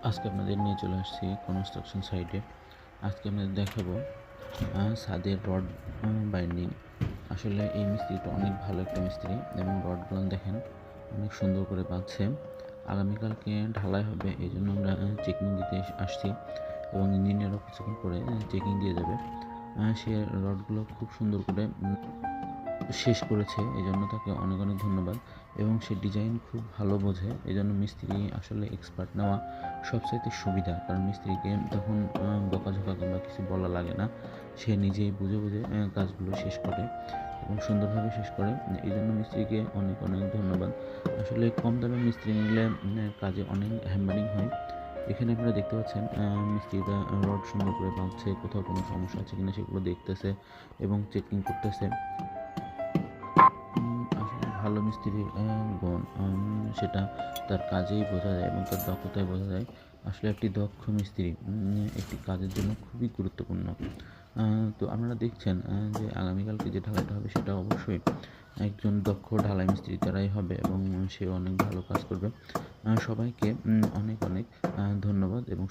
আজকে আপনাদের নিয়ে চলে আসছি কনস্ট্রাকশন সাইটে। আজকে আপনাদের দেখাবো ছাদের রড বাইন্ডিং। আসলে এই মিস্ত্রিটা অনেক ভালো একটা মিস্ত্রি এবং রডগুলো দেখেন অনেক সুন্দর করে বাঁধছে। আগামীকালকে ঢালাই হবে, এই জন্য আমরা চেকিং দিতে আসছি এবং ইঞ্জিনিয়ারও কিছুক্ষণ পরে চেকিং দিয়ে যাবে। সে রডগুলো খুব সুন্দর করে শেষ করেছে, এই জন্য তাকে অনেক অনেক ধন্যবাদ। এবং সে ডিজাইন খুব ভালো বোঝে, এই জন্য মিস্ত্রি আসলে এক্সপার্ট নেওয়া সবচাইতে সুবিধা, কারণ মিস্ত্রিকে তখন বকাঝকা কিংবা কিছু বলা লাগে না। সে নিজেই বুঝে বুঝে কাজগুলো শেষ করে এবং সুন্দরভাবে শেষ করে। এই জন্য মিস্ত্রিকে অনেক অনেক ধন্যবাদ। আসলে কম দামে মিস্ত্রি নিলে কাজে অনেক হ্যাম্বারিং হয়। এখানে আপনারা দেখতে পাচ্ছেন মিস্ত্রিরা রড সুন্দর করে বাঁধছে, কোথাও কোনো সমস্যা আছে কিনা সেগুলো দেখতেছে এবং চেকিং করতেছে। আসলে ভালো মিস্ত্রির গুণ সেটা তার কাজেই বোঝা যায় এবং তার দক্ষতায় বোঝা যায়। আসলে একটি দক্ষ মিস্ত্রি একটি কাজের জন্য খুবই গুরুত্বপূর্ণ। তো আপনারা দেখছেন যে আগামীকালকে যে ঢালাইটা হবে সেটা অবশ্যই একজন দক্ষ ঢালাই মিস্ত্রি দ্বারাই হবে এবং সে অনেক ভালো কাজ করবে। সবাইকে অনেক অনেক ধন্যবাদ এবং